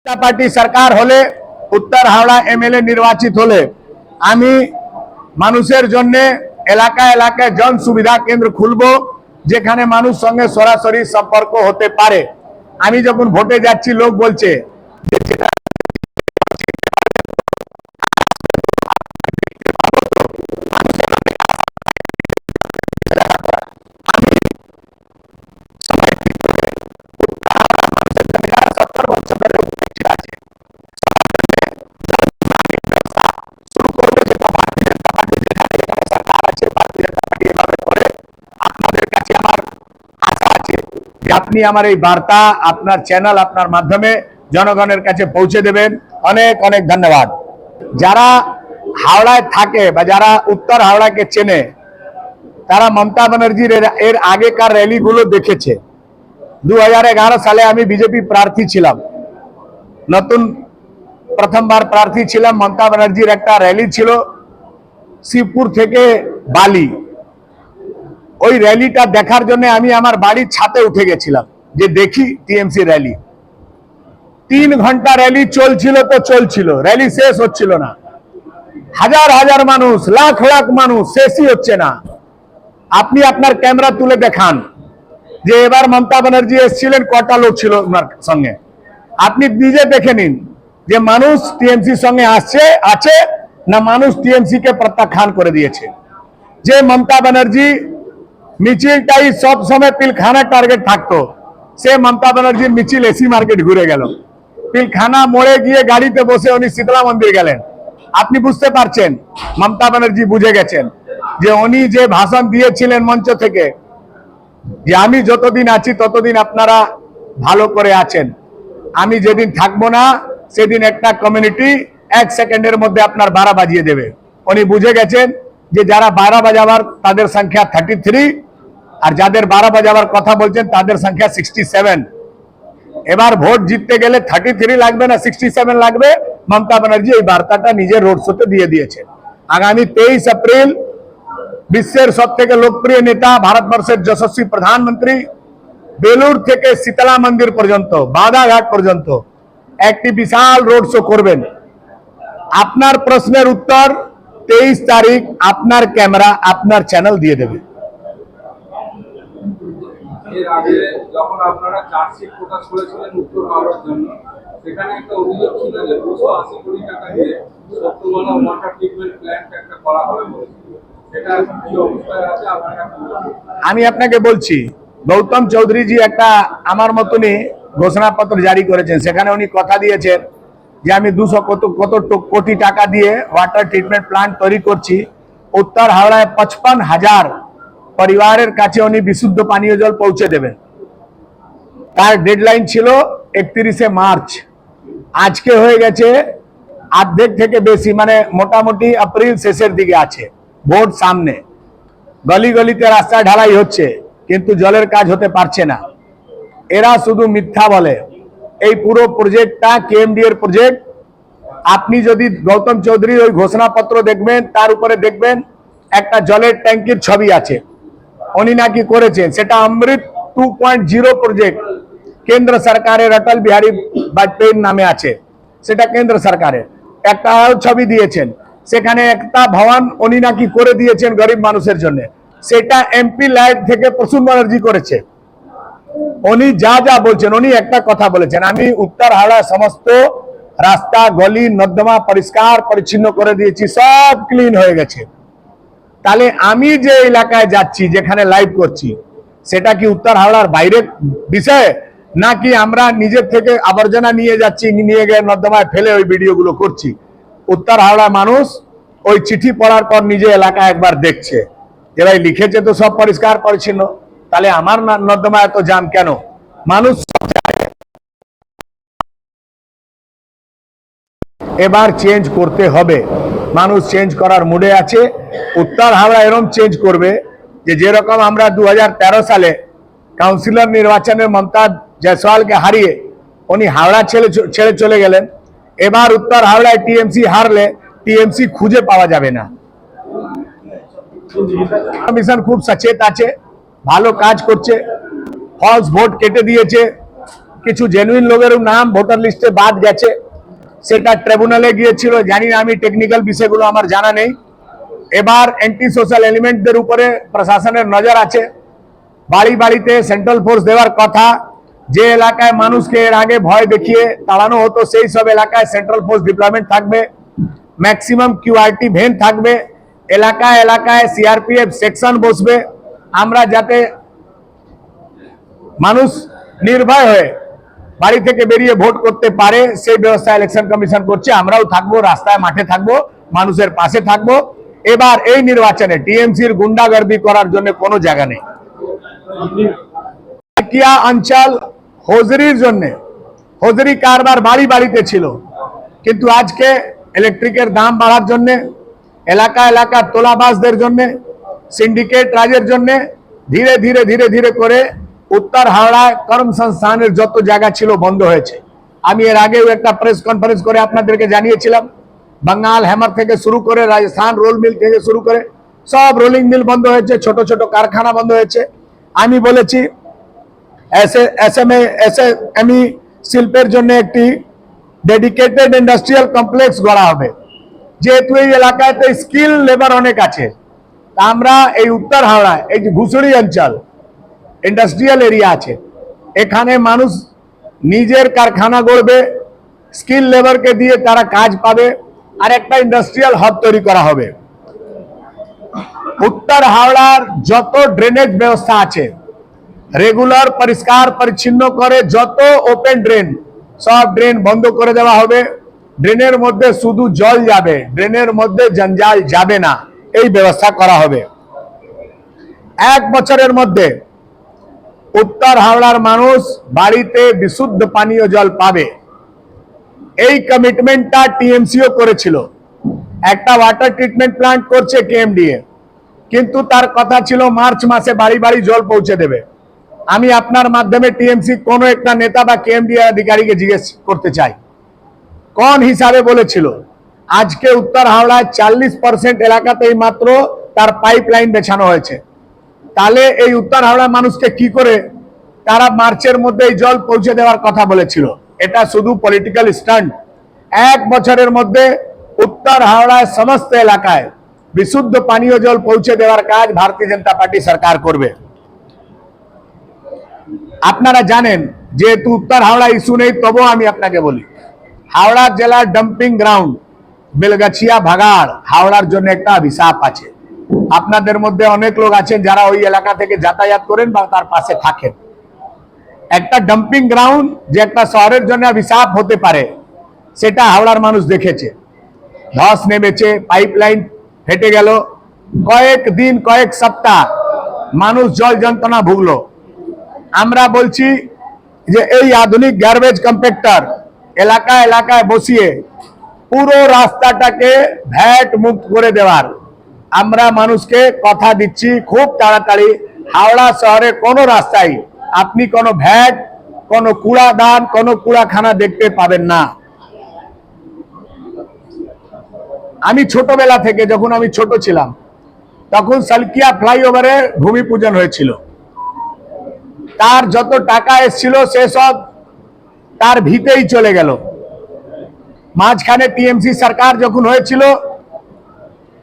Party সরকার হলে উত্তর Howrah MLA নির্বাচিত হলে আমি মানুষের জন্য এলাকায় এলাকায় জন সুবিধা কেন্দ্র খুলবো, যেখানে মানুষ সঙ্গে সরাসরি সম্পর্ক হতে পারে। আমি যখন ভোটে যাচ্ছি লোক বলছে আপনি আমার এই বার্তা আপনার চ্যানেল আপনার মাধ্যমে জনগণের কাছে পৌঁছে দেবেন। অনেক অনেক ধন্যবাদ। যারা হাওড়ায় থাকে বা যারা উত্তর হাওড়াকে চেনে তারা মমতা ব্যানার্জির এর আগেকার র্যালিগুলো দেখেছে। 2011 সালে আমি বিজেপি প্রার্থী ছিলাম, নতুন প্রথমবার প্রার্থী ছিলাম। মমতা ব্যানার্জির একটা র্যালি ছিল শিবপুর থেকে বালি। ওই র্যালিটা দেখার জন্য আমি আমার বাড়ির ছাদে উঠে গেছিলাম যে দেখি টিএমসি র্যালি। 3 ঘন্টা র্যালি চলছিল তো চলছিল, র্যালি শেষ হচ্ছিল না। হাজার হাজার মানুষ, লাখ লাখ মানুষ, শেষই হচ্ছে না। আপনি আপনার ক্যামেরা তুলে দেখান যে এবার মমতা ব্যানার্জি এসেছিলেন, কটা লোক ছিল ওনার সঙ্গে। আপনি নিজে দেখে নিন যে মানুষ টিএমসির সঙ্গে আছে না মানুষ টিএমসি কে প্রত্যাখ্যান করে দিয়েছে। যে মমতা ব্যানার্জি মিছিলটাই সব সময় পিলখানা টার্গেট থাকতো, সে মমতা ব্যানার্জির মিছিল এসি মার্কেট ঘুরে গেল। পিলখানা মোড়ে গিয়ে গাড়িতে বসে উনি শীতলা মন্দির গেলেন। আপনি বুঝতে পারছেন মমতা ব্যানার্জি বুঝে গেছেন যে উনি যে ভাষণ দিয়েছিলেন মঞ্চ থেকে যে আমি যতদিন আছি ততদিন আপনারা ভালো করে আছেন, আমি যেদিন থাকবো না সেদিন একটা কমিউনিটি 1 সেকেন্ডের মধ্যে আপনার 12 বাজিয়ে দেবে। উনি বুঝে গেছেন যে যারা 12 বাজাবার তাদের সংখ্যা 33, আর যাদের 12 বাজাবার কথা বলছেন তাদের সংখ্যা 67। এবার ভোট জিততে গেলে 33 লাগবে না 67 লাগবে। মমতা ব্যানার্জি এই বার্তাটা নিজের রোড শোতে দিয়ে দিয়েছেন। আগামী 23 এপ্রিল বিশ্বের সব থেকে লোকপ্রিয় নেতা, ভারতবর্ষের যশস্বী প্রধানমন্ত্রী বেলুর থেকে শীতলা মন্দির পর্যন্ত, বাদাঘাট পর্যন্ত একটি বিশাল রোড শো করবেন। আপনার প্রশ্নের উত্তর 23 তারিখ আপনার ক্যামেরা আপনার চ্যানেল দিয়ে দেবে। এর আগে যখন আপনারা চার্জশিট প্রকাশ করেছিলেন উত্তর হাওড়ার জন্য, সেখানে একটা অভিযোগ ছিল যে 280 কোটি টাকা দিয়ে সত্যমালা ওয়াটার ট্রিটমেন্ট প্ল্যান্ট একটা করা হবে বলেছিল। সেটা কি অবস্থায় আছে আপনারা? আমি আপনাকে বলছি, গৌতম চৌধুরীজি একটা আমার মতনই ঘোষণাপত্র জারি করেছেন। সেখানে উনি কথা দিয়েছেন যে আমি 200 কত কোটি টাকা দিয়ে ওয়াটার ট্রিটমেন্ট প্ল্যান্ট তৈরি করছি। উত্তর হাওড়ায় 55,000 পরিবারের কাছে উনি বিশুদ্ধ পানীয় জল পৌঁছে দেবেন। তার ডেডলাইন ছিল 31 মার্চ। আজকে হয়ে গেছে অর্ধেক থেকে বেশি, মানে মোটামুটি এপ্রিল শেষের দিকে আছে, ভোট সামনে। গলি গলিতে রাস্তা ঢালাই হচ্ছে কিন্তু জলের কাজ হতে পারছে না। এরা শুধু মিথ্যা বলে। এই পুরো প্রজেক্টটা কেএমডি এর প্রজেক্ট। আপনি যদি গৌতম চৌধুরী ওই ঘোষণাপত্র দেখবেন, তার উপরে দেখবেন একটা জলের ট্যাঙ্কির ছবি আছে, উনি নাকি করেছেন। সেটা অমৃত 2.0 প্রজেক্ট, কেন্দ্র সরকারের অটল বিহারী বাজপেয়ীর নামে আছে, সেটা কেন্দ্র সরকারের। একটা ছবি দিয়েছেন, সেখানে একটা ভবন উনি নাকি করে দিয়েছেন গরিব মানুষের জন্য, সেটা এমপি লাইট থেকে প্রসূন ব্যানার্জি করেছে। উনি যা যা বলছেন, উনি একটা কথা বলেছেন আমি উত্তর হাওড়া সমস্ত রাস্তা গলি নর্দমা পরিষ্কার পরিচ্ছন্ন করে দিয়েছি, সব ক্লিন হয়ে গেছে। তাহলে আমি যে এলাকায় যাচ্ছি, যেখানে লাইভ করছি, সেটা কি উত্তর হাওড়ার বাইরের বিষয় নাকি আমরা নিজের থেকে আবর্জনা নিয়ে যাচ্ছি, নিয়ে গিয়ে নর্দমায় ফেলে ওই ভিডিওগুলো করছি? উত্তর হাওড়ার মানুষ ওই চিঠি পড়ার পর নিজে এলাকা একবার দেখছে যে ভাই লিখেছে তো সব পরিষ্কার পরিচ্ছন্ন, তাহলে আমার নর্দমা এত জাম কেন? মানুষ এবার চেঞ্জ করতে হবে, মানুষ চেঞ্জ করার মুডে আছে। উত্তর হাওড়া এরকম চেঞ্জ করবে যে যেরকম আমরা 2013 সালে কাউন্সিলর নির্বাচনে মমতা জয়সওয়ালকে হারিয়ে উনি হাওড়া ছেড়ে চলে গেলেন, এবার উত্তর হাওড়ায় টিএমসি হারলে টিএমসি খুঁজে পাওয়া যাবে না। কমিশন খুব সচেত আছে, ভালো কাজ করছে, ফলস ভোট কেটে দিয়েছে, কিছু জেনুইন লোকের নাম ভোটার লিস্টে বাদ গেছে, সেটা ট্রাইব্যুনালে গিয়েছিল, জানি না আমি, টেকনিক্যাল বিষয়গুলো আমার জানা নেই। এবার অ্যান্টি সোশ্যাল এলিমেন্টদের উপরে প্রশাসনের নজর আছে। বাড়ি বাড়িতে সেন্ট্রাল ফোর্স দেওয়ার কথা। যে এলাকায় মানুষকে এর আগে ভয় দেখিয়ে তাড়ানো হতো সেই সব এলাকায় সেন্ট্রাল ফোর্স ডিপ্লয়মেন্ট থাকবে, ম্যাক্সিমাম কিউআরটি ভ্যান থাকবে, এলাকায় এলাকায় সিআরপিএফ সেকশন বসবে। আমরা যাতে মানুষ নির্ভয় হয়ে বাড়ি থেকে বেরিয়ে ভোট করতে পারে সেই ব্যবস্থা ইলেকশন কমিশন করছে। আমরাও থাকবো, রাস্তায় মাঠে থাকবো, মানুষের পাশে থাকবো। এবার এই নির্বাচনে টিএমসির গুন্ডাগর্দি করার জন্য কোনো জায়গা নেই। সালকিয়া অঞ্চল হজরির জন্য, হজরি কারবার বাড়ি বাড়িতে ছিল, কিন্তু আজকে ইলেকট্রিকের দাম বাড়ার জন্য, এলাকা এলাকার তোলাবাজদের জন্য, সিন্ডিকেট রাজের জন্য ধীরে ধীরে ধীরে ধীরে করে উত্তর হাওড়ায় কর্মসংস্থানের যত জায়গা ছিল বন্ধ হয়েছে। আমি এর আগেও একটা প্রেস কনফারেন্স করে আপনাদেরকে জানিয়েছিলাম, বাঙ্গাল হ্যামার থেকে শুরু করে রাজস্থান রোল মিল থেকে শুরু করে সব রোলিং মিল বন্ধ হয়েছে, ছোট ছোট কারখানা বন্ধ হয়েছে। আমি বলেছি এসএমই শিল্পের জন্য একটি ডেডিকেটেড ইন্ডাস্ট্রিয়াল কমপ্লেক্স গড়া হবে, যেহেতু এই এলাকাতে স্কিল লেবার অনেক আছে। তা আমরা এই উত্তর হাওড়ায় এই যে ঘুষুড়ি অঞ্চল ইন্ডাস্ট্রিয়াল এরিয়া আছে, এখানে মানুষ নিজের কারখানা গড়বে, স্কিল লেবারকে দিয়ে তারা কাজ পাবে, আর একটা ইন্ডাস্ট্রিয়াল হাব তৈরি করা হবে। উত্তর হাওড়ার যত ড্রেনেজ ব্যবস্থা আছে রেগুলার পরিষ্কার পরিচ্ছন্ন করে, যত ওপেন ড্রেন সব ড্রেন বন্ধ করে দেওয়া হবে। ড্রেনের মধ্যে শুধু জল যাবে, ড্রেনের মধ্যে জঞ্জাল যাবে না, এই ব্যবস্থা করা হবে। 1 বছরের মধ্যে উত্তর হাওড়ার মানুষ বাড়িতে বিশুদ্ধ পানীয় জল পাবে। এই কমিটমেন্টটা টিএমসিও করেছিল। একটা ওয়াটার ট্রিটমেন্ট প্ল্যান্ট করছে কেএমডিএ, কিন্তু তার কথা ছিল মার্চ মাসে বাড়ি বাড়ি জল পৌঁছে দেবে। আমি আপনার মাধ্যমে টিএমসি কোন একটা নেতা বা কেএমডিএ আধিকারিককে জিজ্ঞেস করতে চাই, কোন হিসাবে বলেছিল? আজকে উত্তর হাওড়ায় 40% এলাকাতেই মাত্র তার পাইপ লাইন বেছানো হয়েছে। তাহলে এই উত্তর হাওড়ার মানুষকে কি করে তারা মার্চের মধ্যে এই জল পৌঁছে দেওয়ার কথা বলেছিল? এটা শুধু পলিটিক্যাল স্টান্ট। 1 বছরের মধ্যে উত্তর হাওড়ায় সমস্ত এলাকায় বিশুদ্ধ পানীয় জল পৌঁছে দেওয়ার কাজ ভারতীয় জনতা পার্টি সরকার করবে। আপনারা জানেন, যেহেতু উত্তর হাওড়া ইস্যু নেই তবুও আমি আপনাকে বলি, হাওড়া জেলার ডাম্পিং গ্রাউন্ড বেলগাছিয়া ভাগাড় হাওড়ার জন্য একটা অভিশাপ আছে। আপনাদের মধ্যে অনেক লোক আছেন যারা ওই এলাকা থেকে যাতায়াত করেন বা তার পাশে থাকেন। একটা ডাম্পিং গ্রাউন্ড যে একটা শহরের জন্য অভিশাপ হতে পারে, সেটা হাওড়ার মানুষ দেখেছে। ধস নেমেছে, পাইপ লাইন ফেটে গেল, কয়েক দিন কয়েক সপ্তাহ মানুষ জল যন্ত্রণা ভুগলো। আমরা বলছি যে এই আধুনিক গার্বেজ কম্প্যাক্টর এলাকায় এলাকায় বসিয়ে পুরো রাস্তাটাকে ভ্যাট মুক্ত করে দেওয়ার আমরা মানুষকে কথা দিচ্ছি। খুব তাড়াতাড়ি হাওড়া শহরে কোনো রাস্তায় আপনি কোনো ভ্যাট, কোনো কুড়াদান, কোনো কুড়াখানা দেখতে পাবেন না। আমি ছোটবেলা থেকে, যখন আমি ছোট ছিলাম, তখন সালকিয়া ফ্লাইওভারে ভূমি পূজন হয়েছিল। তার যত টাকা এসেছিল সেসব তার ভিতেই চলে গেল। মাঝখানে টিএমসি সরকার যখন হয়েছিল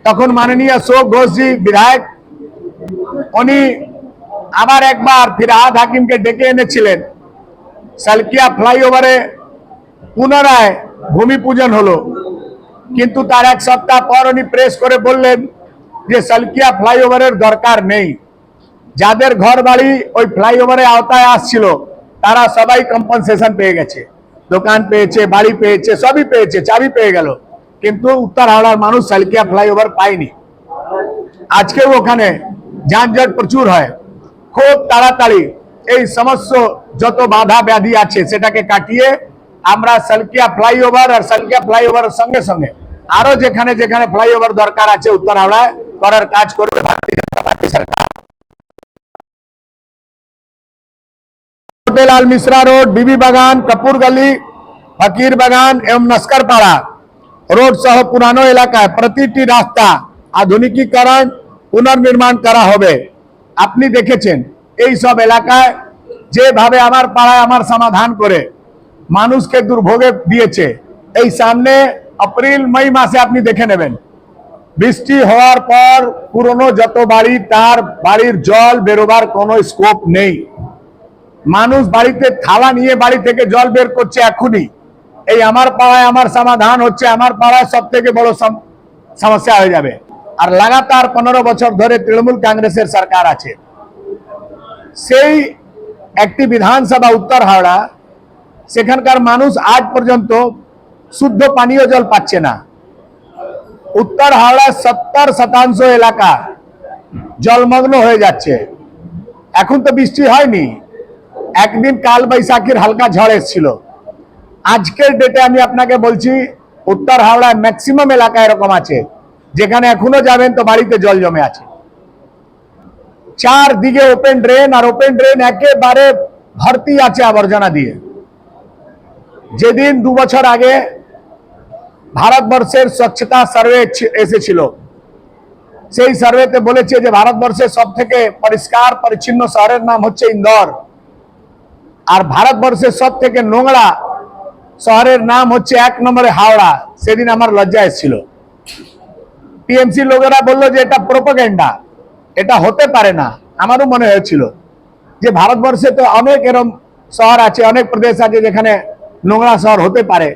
তখন মাননীয় অশোক ঘোষজি বিধায়ক, উনি আবার একবার ফিরহাদ হাকিমকে ডেকে এনেছিলেন। সালকিয়া ফ্লাইওভারে পুনরায় ভূমি পূজন হলো, কিন্তু তার 1 সপ্তাহ পর উনি প্রেস করে বললেন যে সালকিয়া ফ্লাইওভারের দরকার নেই। যাদের ঘর বাড়ি ওই ফ্লাইওভারে আওতায় আসছিল তারা সবাই কম্পেনসেশন পেয়ে গেছে, দোকান পেয়েছে, বাড়ি পেয়েছে, সবই পেয়েছে, চাবি পেয়ে গেল, কিন্তু উত্তর হাওড়ার মানুষ সালকিয়া ফ্লাইওভার পায়নি। আজকেও ওখানে যানজট প্রচুর হয়। খুব তাড়াতাড়ি এই সমস্ত যত বাধা ব্যাধি আছে সেটাকে কাটিয়ে আমরা সালকিয়া ফ্লাইওভার আর সালকিয়া ফ্লাইওভারের সঙ্গে সঙ্গে আরো যেখানে যেখানে ফ্লাইওভার দরকার আছে উত্তর হাওড়ায় করার কাজ করবে ভারতীয় জনতা পার্টি সরকার। लाल मिश्रा रोड, बीबी बागान, कपूर गली, फकीर बागान एवं नस्करपाड़ा रोड सह पुरानो एलाकाय प्रतिटी रास्ता आधुनिकीकरण पुनर्निर्माण करा होबे। আপনি দেখেছেন এই সব এলাকায় যেভাবে আমার পাড়ায় আমার সমাধান করে মানুষকে দুর্ভোগে দিয়েছে, এই সামনে এপ্রিল মে মাসে আপনি দেখে নেবেন, বৃষ্টি হওয়ার পর পুরনো যত বাড়ি তার বাড়ির জল বেরোবার কোনো স্কোপ নেই। মানুষ বাড়িতে থালা নিয়ে বাড়ি থেকে জল বের করছে এখনই। এই আমার পাড়ায় আমার সমাধান হচ্ছে আমার পাড়ায় সব থেকে বড় সমস্যা হয়ে যাবে। আর লাগাতার 15 বছর ধরে তৃণমূল কংগ্রেসের সরকার আছে। সেই একটি বিধানসভা উত্তর হাওড়া, সেখানকার মানুষ আজ পর্যন্ত শুদ্ধ পানীয় জল পাচ্ছে না। উত্তর হাওড়া 70% এলাকা জলমগ্ন হয়ে যাচ্ছে। এখন তো বৃষ্টি হয়নি, একদিন কাল বৈশাখীর হালকা ঝড় এসেছিল। আজকের ডেটে আমি আপনাকে বলছি উত্তর হাওড়ায় ম্যাক্সিমাম এলাকা এরকম আছে যেখানে এখনো যাবেন তো বাড়িতে জল জমে আছে। চারদিকে ওপেন ড্রেন, আর ওপেন ড্রেন একেবারে ভর্তি আছে আবর্জনা দিয়ে। যেদিন 2 বছর আগে ভারতবর্ষের স্বচ্ছতা সার্ভে এসেছিল, সেই সার্ভেতে বলেছে যে ভারতবর্ষের সব থেকে পরিষ্কার পরিচ্ছন্ন শহরের নাম হচ্ছে ইন্দোর, আর ভারতবর্ষের সব থেকে নোংরা শহরের নাম হচ্ছে 1 নম্বরে হাওড়া। সেদিন আমার লজ্জা এসেছিল। টিএমসি লোকেরা বললো যে এটা প্রোপাগেন্ডা, এটা হতে পারে না। আমারও মনে হয়েছিল যে ভারতবর্ষে তো অনেক এরকম শহর আছে, অনেক প্রদেশ আছে যেখানে নোংরা শহর হতে পারে,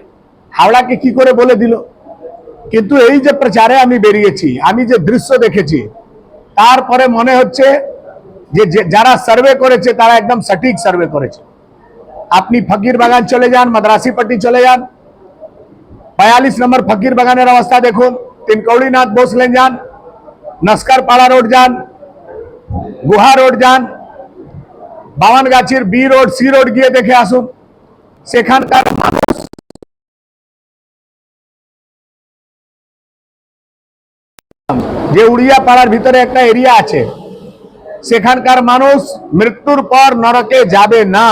হাওড়াকে কি করে বলে দিল। কিন্তু এই যে প্রচারে আমি বেরিয়েছি, আমি যে দৃশ্য দেখেছি, তারপরে মনে হচ্ছে যে যারা সার্ভে করেছে তারা একদম সঠিক সার্ভে করেছে। আপনি ফকির বাগান চলে যান, মাদ্রাসি পট্টি চলে যান, 42 নম্বর ফকির বাগানের অবস্থা দেখুন, তিনকৌড়ীনাথ বোস লেন যান, নস্কর পাড়া রোড যান, গুহা রোড যান, বাওয়ানগাছির বি রোড সি রোড গিয়ে দেখে আসুন। সেখানকার মানুষ যে উড়িয়া পাড়ার ভিতরে একটা এরিয়া আছে, সেখানকার মানুষ মৃত্যুর পর নরকে যাবে না।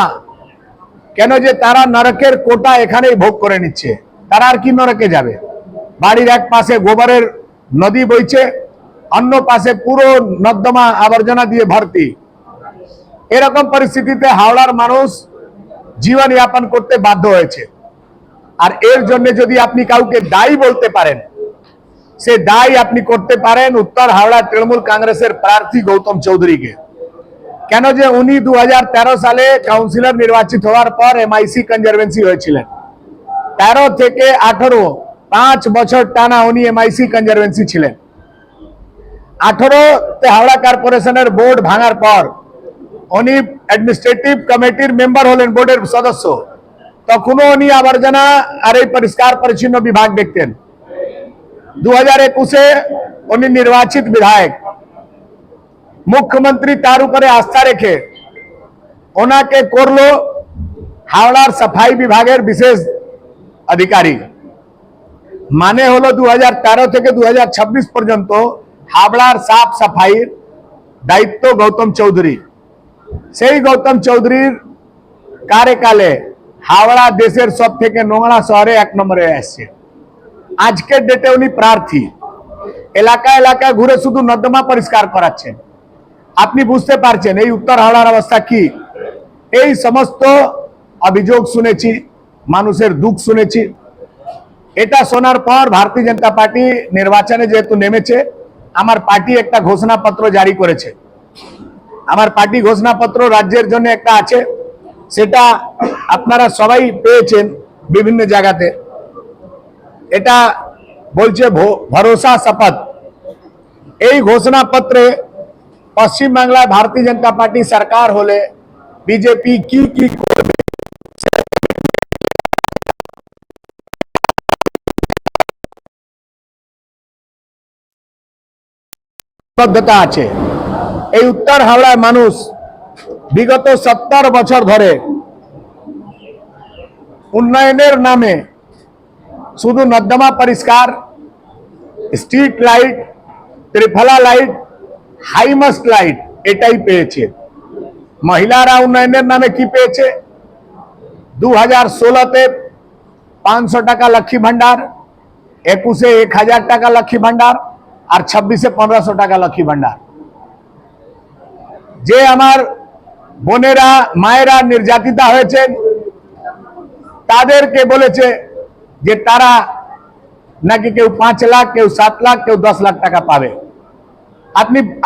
কেন? যে তারা নরকের কোটা এখানেই ভোগ করে নিচ্ছে, তারা আর কি নরকে যাবে। বাড়ির এক পাশে গোবরের নদী বইছে, অন্য পাশে পুরো নর্দমা আবর্জনা দিয়ে ভর্তি। এরকম পরিস্থিতিতে হাওড়ার মানুষ জীবন যাপন করতে বাধ্য হয়েছে। আর এর জন্য যদি আপনি কাউকে দায়ী বলতে পারেন, সে দায়ী আপনি করতে পারেন উত্তর হাওড়া তৃণমূল কংগ্রেসের প্রার্থী গৌতম চৌধুরীকে। কেন? যে উনি 2013 সালে কাউন্সিলর নির্বাচিত হওয়ার পর এমআইসি কনজারভেন্সি হয়েছিলেন। 13 থেকে 18 5 বছর টানা উনি এমআইসি কনজারভেন্সি ছিলেন। 18তে হাওড়া কর্পোরেশনের বোর্ড ভাঙার পর উনি অ্যাডমিনিস্ট্রেটিভ কমিটির মেম্বার হলেন, বোর্ডের সদস্য। তখনও উনি আবর্জনা আর এই পরিষ্কার পরিচ্ছন্ন বিভাগ দেখতেন। 2021-এ উনি নির্বাচিত বিধায়ক। মুখ্যমন্ত্রী তার উপরে আস্থা রেখে ওনাকে করলো হাওড়ার সাফাই বিভাগের বিশেষ अधिकारी। মানে হলো 2013 থেকে 2026 পর্যন্ত হাওড়ার সাফ সাফাইয়ের দায়িত্ব গৌতম চৌধুরী। সেই গৌতম চৌধুরীর কার্যকালে হাওড়া দেশের সব থেকে নোংরা শহরে 1 নম্বরে আসছে। আজকের ডেটে উনি প্রার্থী, এলাকা এলাকা ঘুরে শুধু নর্দমা পরিষ্কার করাচ্ছেন। আপনি বুঝতে পারছেন এই উত্তর হাওড়ার অবস্থা কি। এই সমস্ত অভিযোগ শুনেছি, মানুষের দুঃখ শুনেছি। এটা শোনার পর ভারতীয় জনতা পার্টি নির্বাচনে যেহেতু নেমেছে, আমার পার্টি একটা ঘোষণাপত্র জারি করেছে। আমার পার্টি ঘোষণাপত্র রাজ্যের জন্য একটা আছে, সেটা আপনারা সবাই পেয়েছেন বিভিন্ন জায়গাতে। এটা বলছে ভরসা শপথ। এই ঘোষণাপত্রে পশ্চিম বাংলায় ভারতীয় জনতা পার্টি সরকার হলে বিজেপি কি কি করবে বদ্ধতা আছে। এই উত্তর হাওড়ার মানুষ বিগত 70 বছর ধরে উন্নয়নের নামে শুধু নর্দমা পরিষ্কার, স্ট্রিট লাইট, ত্রিফলা লাইট, হাইমাস্ট লাইট এটাই পেয়েছে। মহিলারা উন্নয়নের নামে কি পেয়েছে? 2016-তে 500 টাকা লক্ষ্মী ভান্ডার, 21-এ 1000 টাকা লক্ষ্মী ভান্ডার, আর 26-এ 1500 টাকা লক্ষ্মী ভান্ডার। যে আমার বোনেরা মায়েরা নির্যাতিতা হয়েছেন, তাদেরকে বলেছে যে তারা নাকি কেউ 5 লাখ, কেউ 7 লাখ, কেউ 10 লাখ টাকা পাবে।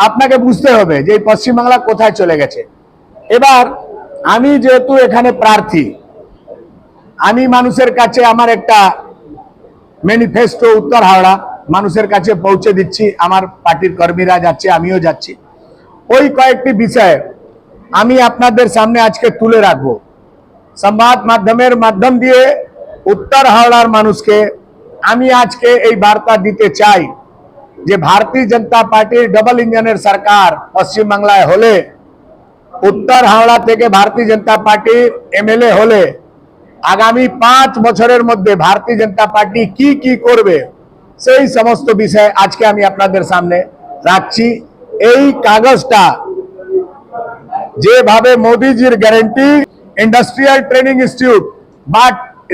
আপনাকে বুঝতে হবে যে এই পশ্চিমবাংলা কোথায় চলে গেছে। এবার আমি যেহেতু এখানে প্রার্থী, আমি মানুষের কাছে আমার একটা ম্যানিফেস্টো উত্তর হাওড়া মানুষের কাছে পৌঁছে দিচ্ছি। আমার পার্টির কর্মীরা যাচ্ছে, আমিও যাচ্ছি। ওই কয়েকটি বিষয় আমি আপনাদের সামনে আজকে তুলে রাখবো। সংবাদ মাধ্যমের মাধ্যম দিয়ে উত্তর হাওড়ার মানুষকে আমি আজকে এই বার্তা দিতে চাই যে ভারতীয় জনতা পার্টির ডবল ইঞ্জিনের সরকার পশ্চিমবাংলায় হলে, উত্তর হাওড়া থেকে ভারতীয় জনতা পার্টির এমএলএ হলে আগামী 5 বছরের মধ্যে ভারতীয় জনতা পার্টি কি কি করবে সেই সমস্ত বিষয় আজকে আমি আপনাদের সামনে রাখছি। এই কাগজটা যেভাবে মোদিজির গ্যারান্টি ইন্ডাস্ট্রিয়াল ট্রেনিং ইনস্টিটিউট বা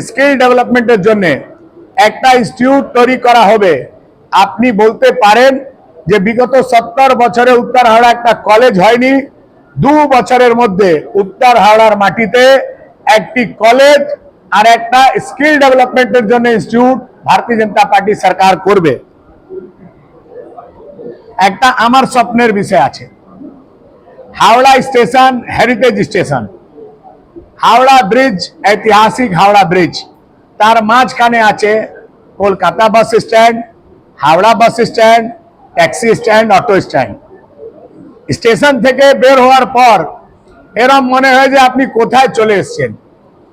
স্কিল ডেভেলপমেন্টের জন্য একটা ইনস্টিটিউট তৈরি করা হবে। আপনি বলতে পারেন যে বিগত 70 বছরে উত্তর হাওড়া একটা কলেজ হয়নি, 2 বছরের মধ্যে উত্তর হাওড়ার মাটিতে একটি কলেজ আর একটা স্কিল ডেভেলপমেন্টের জন্য ইনস্টিটিউট ভারতীয় জনতা পার্টি সরকার করবে। একটা আমার স্বপ্নের বিষয় আছে, Howrah station heritage station, Howrah bridge ঐতিহাসিক হাওড়া ব্রিজ, তার মাঝখানে আছে Kolkata bus stand, Howrah bus stand, taxi stand, auto stand. Station থেকে বের হওয়ার পর এরকম মনে হয় যে আপনি কোথায় চলে এসেছেন।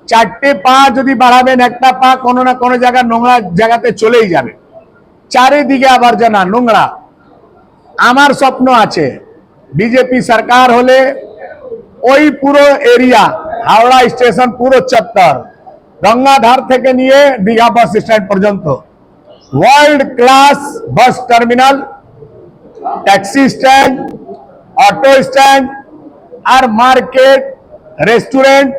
4টে পা যদি বাড়াবেন, একটা পা কোনো না কোনো জায়গায় নোংরা জায়গাতে চলেই যাবে, চারিদিকে আবর্জনা নোংরা। আমার স্বপ্ন আছে বিজেপি সরকার হলে ওই পুরো এরিয়া হাওড়া স্টেশন পুরো চত্বর গঙ্গাধার থেকে নিয়ে দীঘা বাস স্ট্যান্ড পর্যন্ত world class bus terminal, taxi stand, auto stand আর মার্কেট, রেস্টুরেন্ট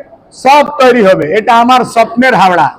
সব তৈরি হবে। এটা আমার স্বপ্নের হাওড়া।